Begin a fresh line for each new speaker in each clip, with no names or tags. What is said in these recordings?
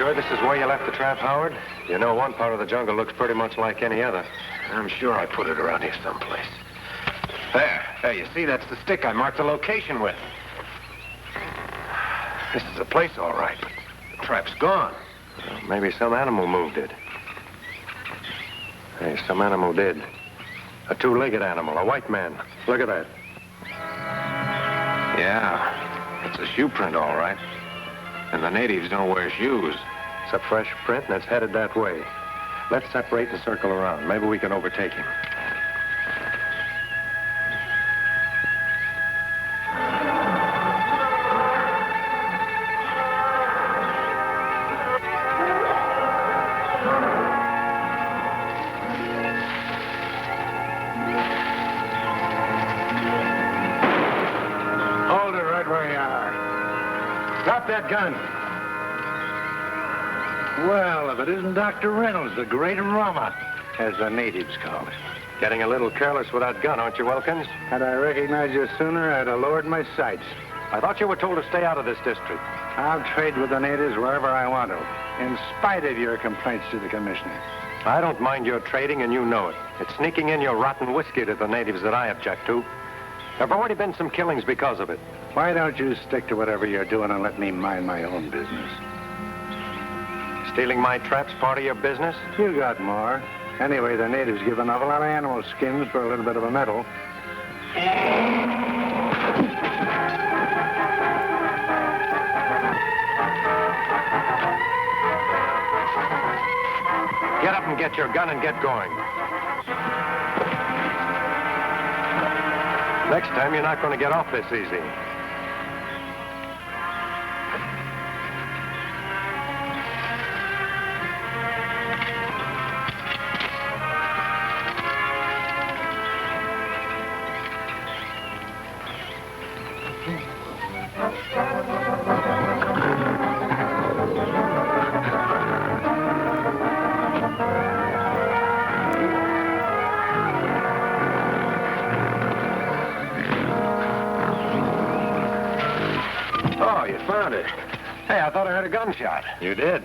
sure this is where you left the trap, Howard? You know one part of the jungle looks pretty much like any other.
I'm sure I put it around here someplace. There, you see, that's the stick I marked the location with. This is the place, all right, but the trap's gone.
Well, maybe some animal moved it. Hey, some animal did. A two-legged animal, a white man. Look at that.
Yeah, it's a shoe print, all right. And the natives don't wear shoes.
It's a fresh print, and it's headed that way. Let's separate and circle around. Maybe we can overtake him.
That gun. Well, if it isn't Dr. Reynolds, the great Ramar, as the natives call it.
Getting a little careless with that gun, aren't you, Wilkins?
Had I recognized you sooner, I'd have lowered my sights.
I thought you were told to stay out of this district.
I'll trade with the natives wherever I want to, in spite of your complaints to the commissioner.
I don't mind your trading, and you know it. It's sneaking in your rotten whiskey to the natives that I object to. There have already been some killings because of it.
Why don't you stick to whatever you're doing and let me mind my own business?
Stealing my traps part of your business?
You got more. Anyway, the natives give an awful lot of animal skins for a little bit of a medal.
Get up and get your gun and get going. Next time, you're not going to get off this easy.
Hey, I thought I heard a gunshot.
You did?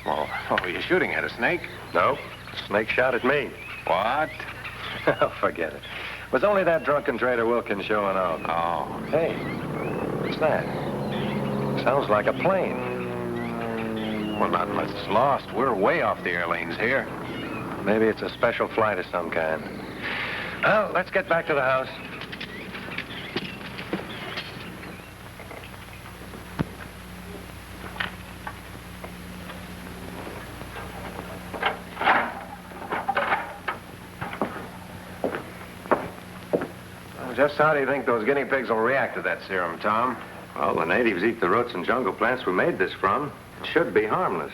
Well, what were you shooting at, a snake?
No. Snake shot at me.
What?
Oh, forget it. It was only that drunken trader Wilkins showing out.
Oh.
Hey, what's that? Sounds like a plane.
Well, not unless it's lost. We're way off the air lanes here.
Maybe it's a special flight of some kind. Well, let's get back to the house.
Just how do you think those guinea pigs will react to that serum, Tom?
Well, the natives eat the roots and jungle plants we made this from. It should be harmless.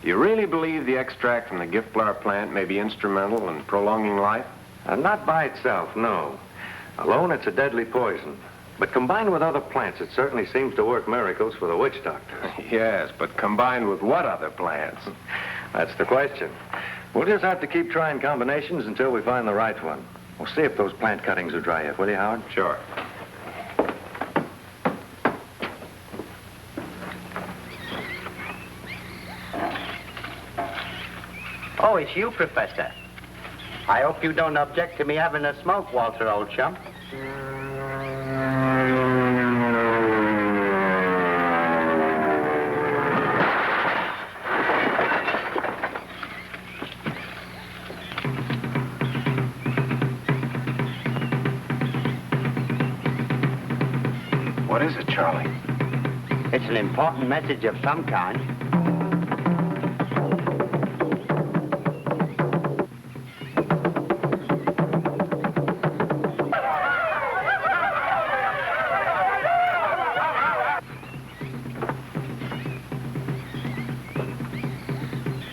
You really believe the extract from the gift flower plant may be instrumental in prolonging life?
Not by itself, no. Alone, it's a deadly poison. But combined with other plants, it certainly seems to work miracles for the witch doctor.
Yes, but combined with what other plants?
That's the question. We'll just have to keep trying combinations until we find the right one. We'll see if those plant cuttings are dry yet, will you, Howard?
Sure.
Oh, it's you, Professor. I hope you don't object to me having a smoke, Walter, old chum.
What is it, Charlie?
It's an important message of some kind.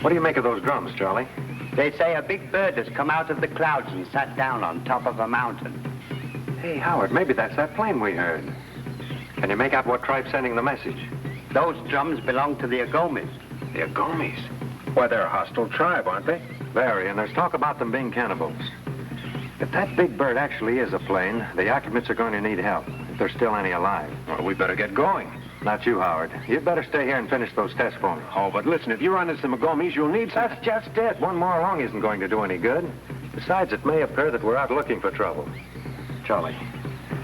What do you make of those drums, Charlie?
They say a big bird has come out of the clouds and sat down on top of a mountain.
Hey, Howard, maybe that's that plane we heard. Can you make out what tribe's sending the message?
Those drums belong to the Agomis.
The Agomis? Why, they're a hostile tribe, aren't they?
Very, and there's talk about them being cannibals. If that big bird actually is a plane, the occupants are going to need help, if there's still any alive.
Well, we better get going.
Not you, Howard. You'd better stay here and finish those tests for me.
Oh, but listen, if you run into some McGomies, you'll need some...
That's just it. One more along isn't going to do any good. Besides, it may appear that we're out looking for trouble. Charlie,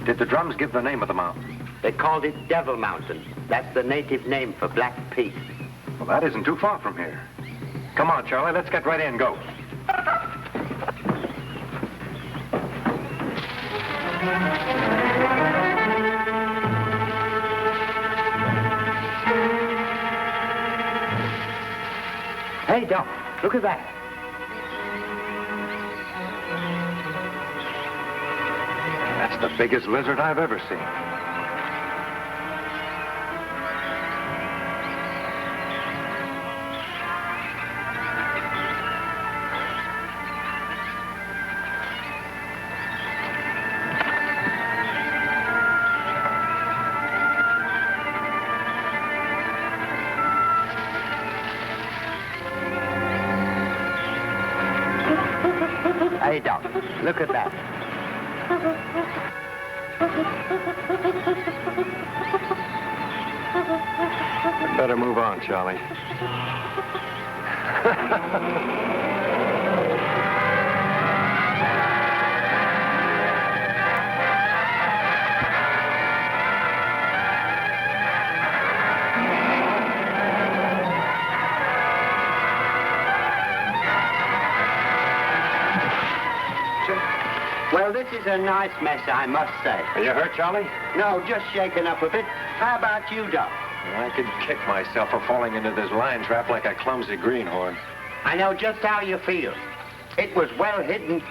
did the drums give the name of the mountain?
They called it Devil Mountain. That's the native name for Black Pete.
Well, that isn't too far from here. Come on, Charlie, let's get right in. Go.
Hey, Doc, look at that.
That's the biggest lizard I've ever seen.
Hey, Doc, look at that.
We'd better move on, Charlie.
Well, this is a nice mess, I must say.
Are you hurt, Charlie?
No, just shaken up a bit. How about you, Doc?
I could kick myself for falling into this lion trap like a clumsy greenhorn.
I know just how you feel. It was well hidden.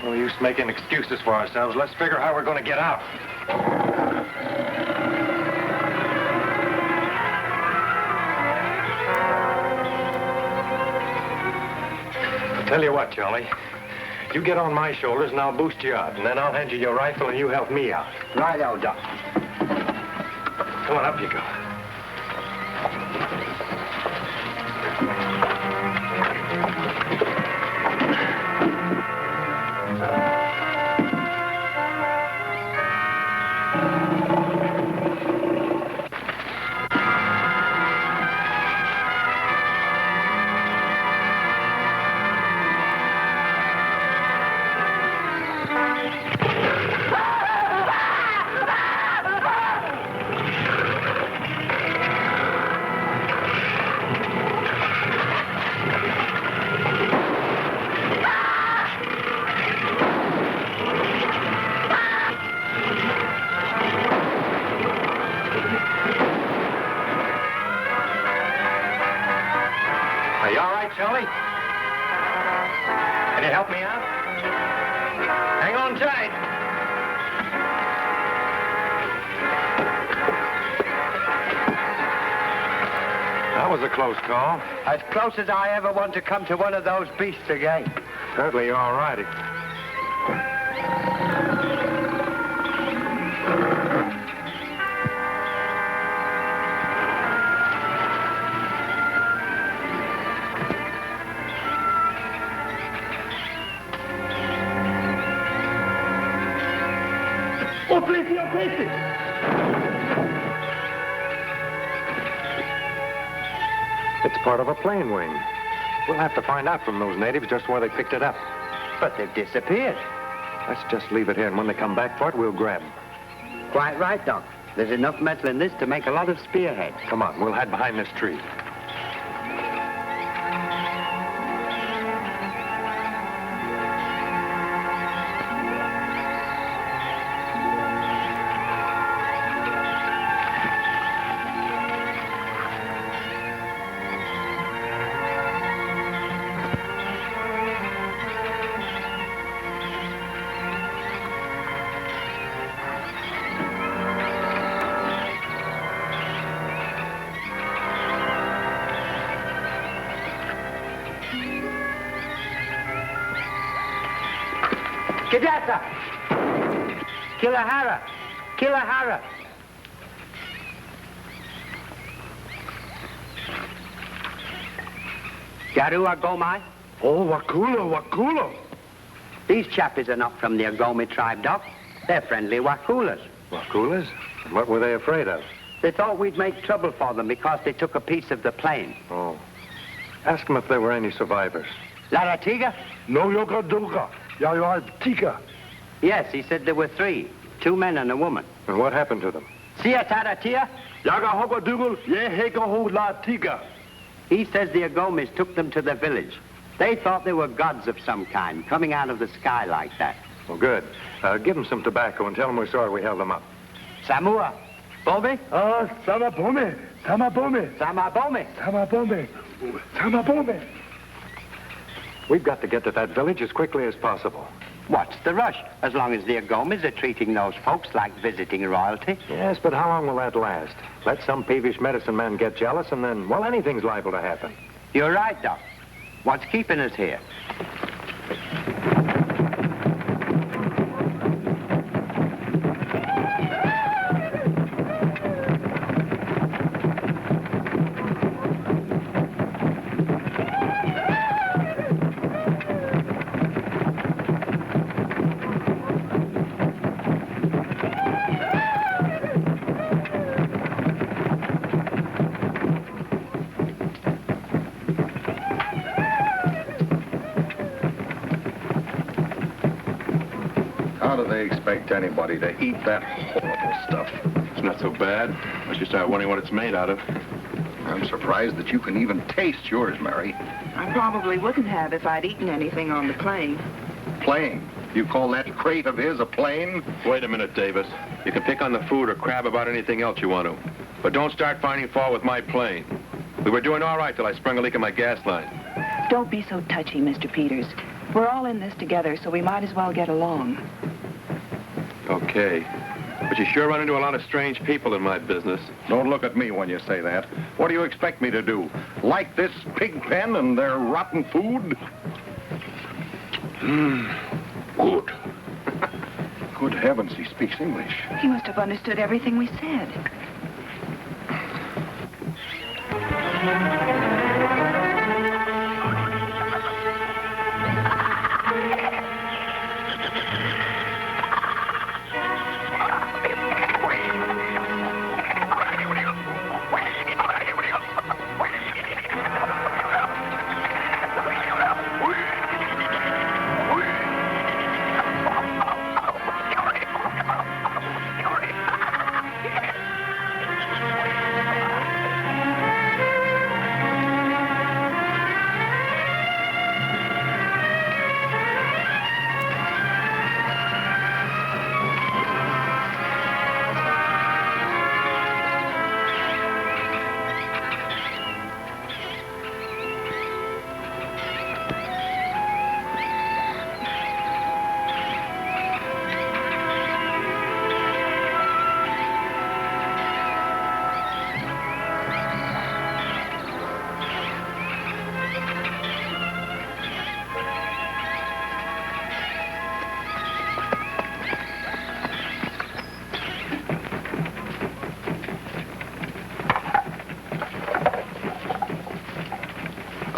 No use making excuses for ourselves. Let's figure how we're going to get out. I'll tell you what, Charlie. You get on my shoulders and I'll boost you out, and then I'll hand you your rifle and you help me out.
Right-o, Doc.
Come on, up you go. Are you all right, Charlie? Can you help me out? Hang on tight. That was a close call.
As close as I ever want to come to one of those beasts again.
Certainly you're all righty.
Oh, please, your places.
It's part of a plane wing. We'll have to find out from those natives just where they picked it up.
But they've disappeared.
Let's just leave it here, and when they come back for it, we'll grab them.
Quite right, Doc. There's enough metal in this to make a lot of spearheads.
Come on, we'll hide behind this tree.
Kidasa! Kilahara! Kilahara! Garua Gomai?
Oh, Wakulo, Wakulo.
These chappies are not from the Agomi tribe, Doc. They're friendly Wakulas.
Wakulas? And what were they afraid of?
They thought we'd make trouble for them because they took a piece of the plane.
Oh. Ask them if there were any survivors.
Laratiga?
No yoga duga. Ya ya tika.
Yes, he said there were 3. 2 men and a woman.
And what happened to them?
Sia Taratia?
Yaga hoga dugul. Ye hega ho la tiga.
He says the Agomis took them to the village. They thought they were gods of some kind, coming out of the sky like that.
Well, good. Give them some tobacco and tell them we're sorry we held them up.
Samua. Bome?
Sama bome. Sama bome.
Sama Bome.
Sama bome. Sama bome.
We've got to get to that village as quickly as possible.
What's the rush? As long as the Agomis are treating those folks like visiting royalty.
Yes, but how long will that last? Let some peevish medicine man get jealous and then, well, anything's liable to happen.
You're right, Doc. What's keeping us here?
How do they expect anybody to eat that horrible stuff?
It's not so bad. I just start wondering what it's made out of.
I'm surprised that you can even taste yours, Mary.
I probably wouldn't have if I'd eaten anything on the plane.
Plane. You call that crate of his a plane?
Wait a minute, Davis. You can pick on the food or crab about anything else you want to. But don't start finding fault with my plane. We were doing all right till I sprung a leak in my gas line.
Don't be so touchy, Mr. Peters. We're all in this together, so we might as well get along.
Okay. But you sure run into a lot of strange people in my business.
Don't look at me when you say that. What do you expect me to do? Like this pig pen and their rotten food? Good. Good heavens, he speaks English.
He must have understood everything we said.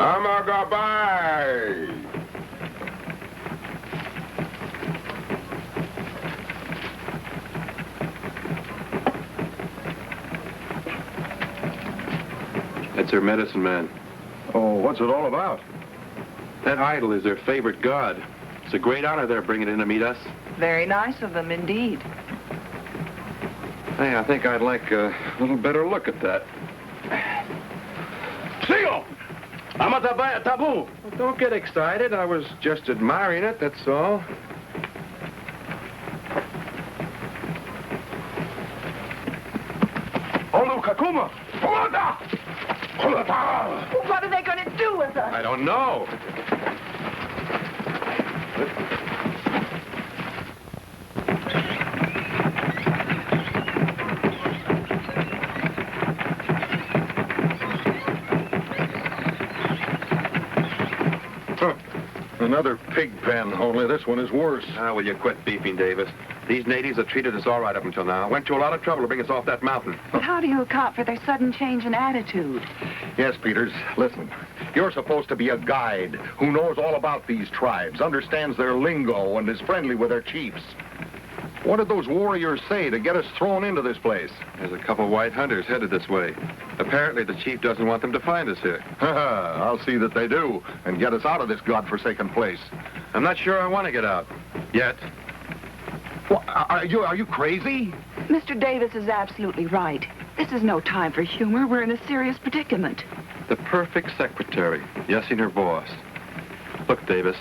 Amagabai!
That's their medicine man.
Oh, what's it all about?
That idol is their favorite god. It's a great honor they're bringing in to meet us.
Very nice of them indeed.
Hey, I think I'd like a little better look at that.
Sigo! Amatabaya tabu!
Well, don't get excited. I was just admiring it, that's all.
Olu kakuma! Pulata! Pulata!
What are they going to do with us?
I don't know.
Another pig pen, only this one is worse.
Will you quit beefing, Davis? These natives have treated us all right up until now. Went to a lot of trouble to bring us off that mountain.
But how do you account for their sudden change in attitude?
Yes, Peters, listen. You're supposed to be a guide who knows all about these tribes, understands their lingo, and is friendly with their chiefs. What did those warriors say to get us thrown into this place?
There's a couple white hunters headed this way. Apparently the chief doesn't want them to find us here.
I'll see that they do, and get us out of this godforsaken place.
I'm not sure I want to get out. Yet.
What, are you crazy?
Mr. Davis is absolutely right. This is no time for humor. We're in a serious predicament.
The perfect secretary. Yes, and her boss. Look, Davis,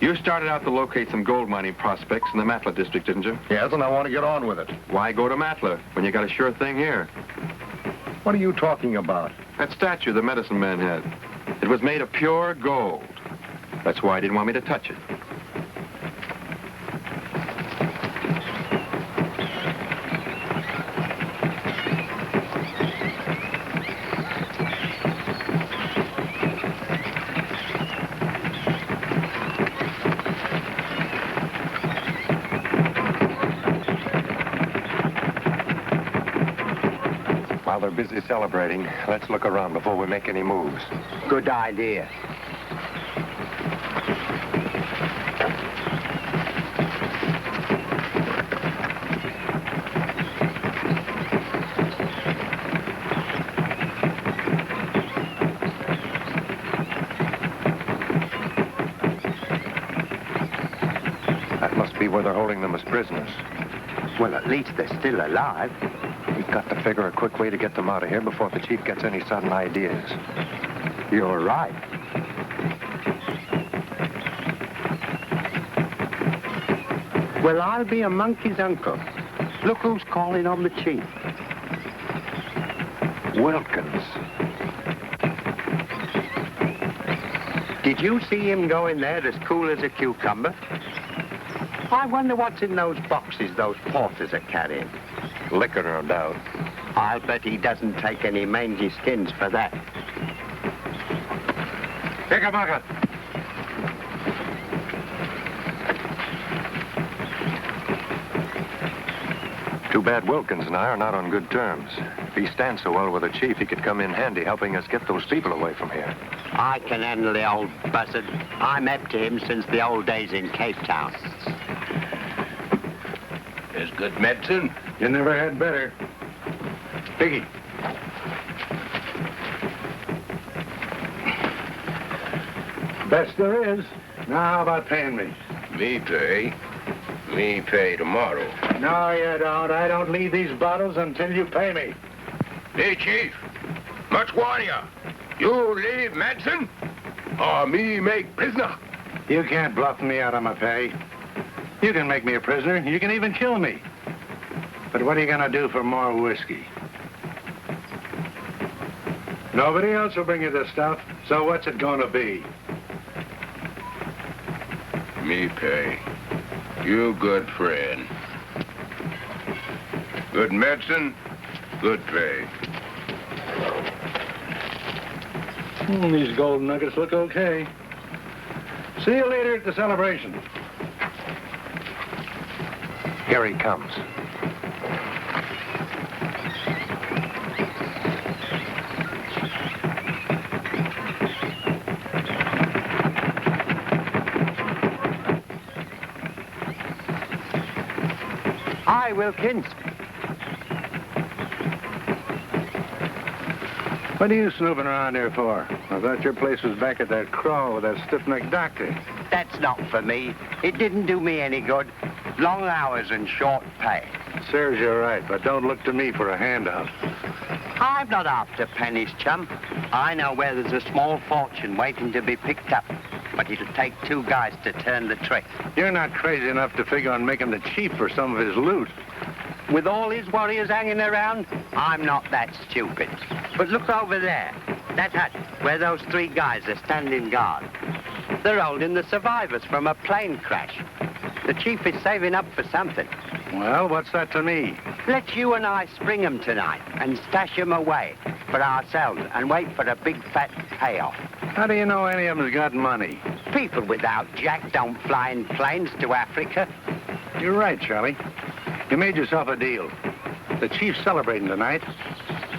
you started out to locate some gold mining prospects in the Matla district, didn't you?
Yes, and I want to get on with it.
Why go to Matla when you got a sure thing here?
What are you talking about?
That statue the medicine man had. It was made of pure gold. That's why he didn't want me to touch it.
While they're busy celebrating, let's look around before we make any moves.
Good idea.
That must be where they're holding them as prisoners.
Well, at least they're still alive.
We've got to figure a quick way to get them out of here before the chief gets any sudden ideas.
You're right. Well, I'll be a monkey's uncle. Look who's calling on the chief.
Wilkins.
Did you see him go in there as cool as a cucumber? I wonder what's in those boxes those porters are carrying.
Liquor, no doubt.
I'll bet he doesn't take any mangy skins for that.
Take a bucket. Too bad Wilkins and I are not on good terms. If he stands so well with the chief, he could come in handy helping us get those people away from here.
I can handle the old buzzard. I'm up to him since the old days in Cape Town.
There's good medicine.
You never had better. Piggy. Best there is. Now, how about paying me?
Me pay. Me pay tomorrow.
No, you don't. I don't leave these bottles until you pay me.
Hey, Chief. Much want ya? You leave medicine? Or me make prisoner?
You can't bluff me out of my pay. You can make me a prisoner. You can even kill me. But what are you going to do for more whiskey? Nobody else will bring you this stuff, so what's it going to be?
Me pay. You good friend. Good medicine, good pay.
These gold nuggets look okay. See you later at the celebration.
Here he comes.
Hi, Wilkins.
What are you snooping around here for? I thought your place was back at that crawl with that stiff-necked doctor.
That's not for me. It didn't do me any good. Long hours and short pay.
Serves you right, but don't look to me for a handout.
I'm not after pennies, chum. I know where there's a small fortune waiting to be picked up. But it'll take two guys to turn the trick.
You're not crazy enough to figure on making the chief for some of his loot.
With all his warriors hanging around, I'm not that stupid. But look over there. That hut, where those three guys are standing guard. They're holding the survivors from a plane crash. The chief is saving up for something.
Well, what's that to me?
Let's you and I spring 'em tonight and stash 'em away for ourselves and wait for a big fat payoff.
How do you know any of them's got money?
People without jack don't fly in planes to Africa.
You're right, Charlie. You made yourself a deal. The chief's celebrating tonight,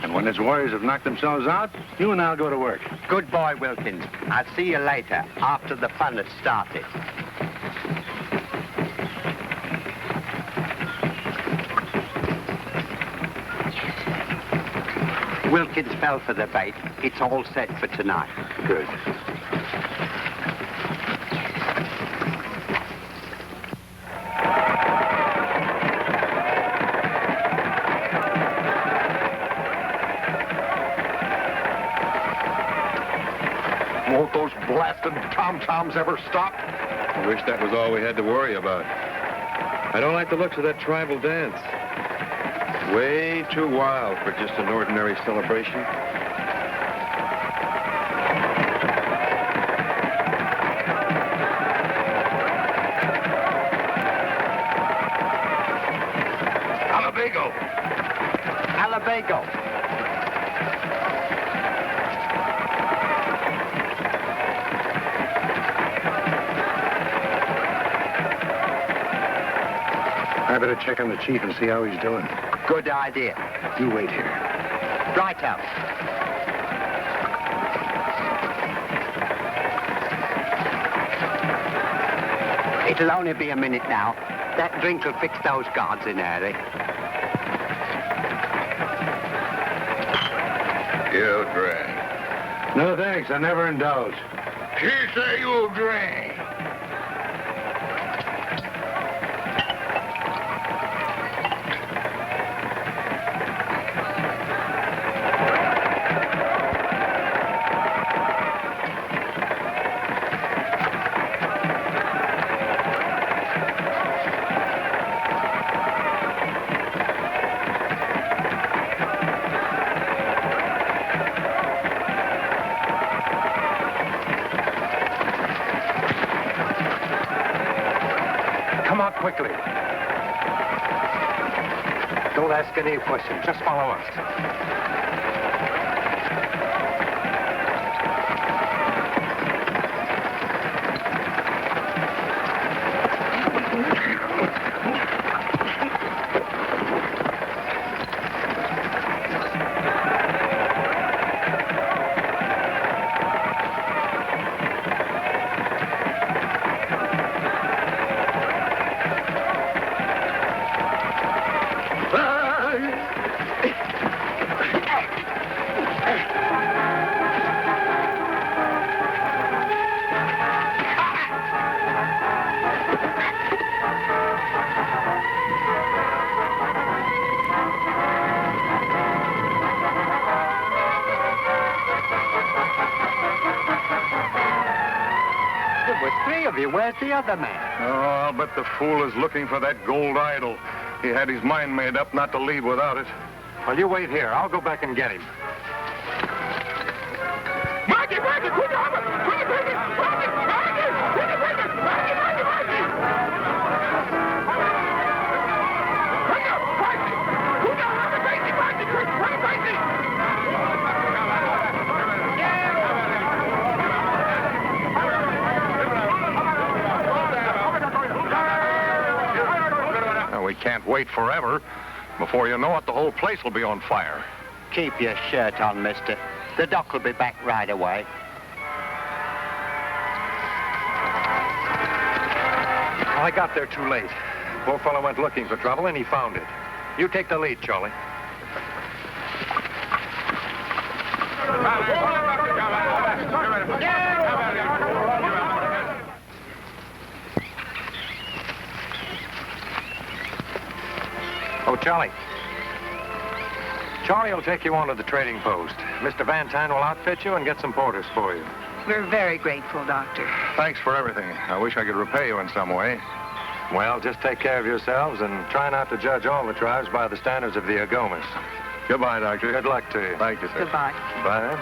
and when his warriors have knocked themselves out, you and I'll go to work.
Good boy, Wilkins. I'll see you later, after the fun has started. Wilkins fell for the bait. It's all set for tonight.
Good.
Won't those blasted tom-toms ever stop?
I wish that was all we had to worry about. I don't like the looks of that tribal dance. Way too wild for just an ordinary celebration.
Alabago.
Alabago.
I better check on the chief and see how he's doing.
Good idea.
You wait here.
Right out. It'll only be a minute now. That drink will fix those guards in there, eh?
You drink.
No, thanks. I never indulge.
She say you drink.
Come out quickly. Don't ask any questions. Just follow us.
There were three of you. Where's the other man?
Oh, I'll bet the fool is looking for that gold idol. He had his mind made up not to leave without it.
Well, you wait here. I'll go back and get him.
Marty, Marty, put on it. Put it, Marty, Marty, Marty, put it, Marty, Marty, Marty, Marty. Hurry up, Marty. Put on it, Marty, Marty, quick, put it, Marty.
Now, we can't wait forever. Before you know it, the whole place will be on fire.
Keep your shirt on, mister. The doc will be back right away.
I got there too late. Poor fellow went looking for trouble, and he found it. You take the lead, Charlie. Oh, Charlie. Charlie will take you on to the trading post. Mr. Van Tine will outfit you and get some porters for you.
We're very grateful, Doctor.
Thanks for everything. I wish I could repay you in some way.
Well, just take care of yourselves and try not to judge all the tribes by the standards of the Ogomas.
Goodbye, Doctor.
Good luck to you.
Thank you, sir.
Goodbye.
Bye.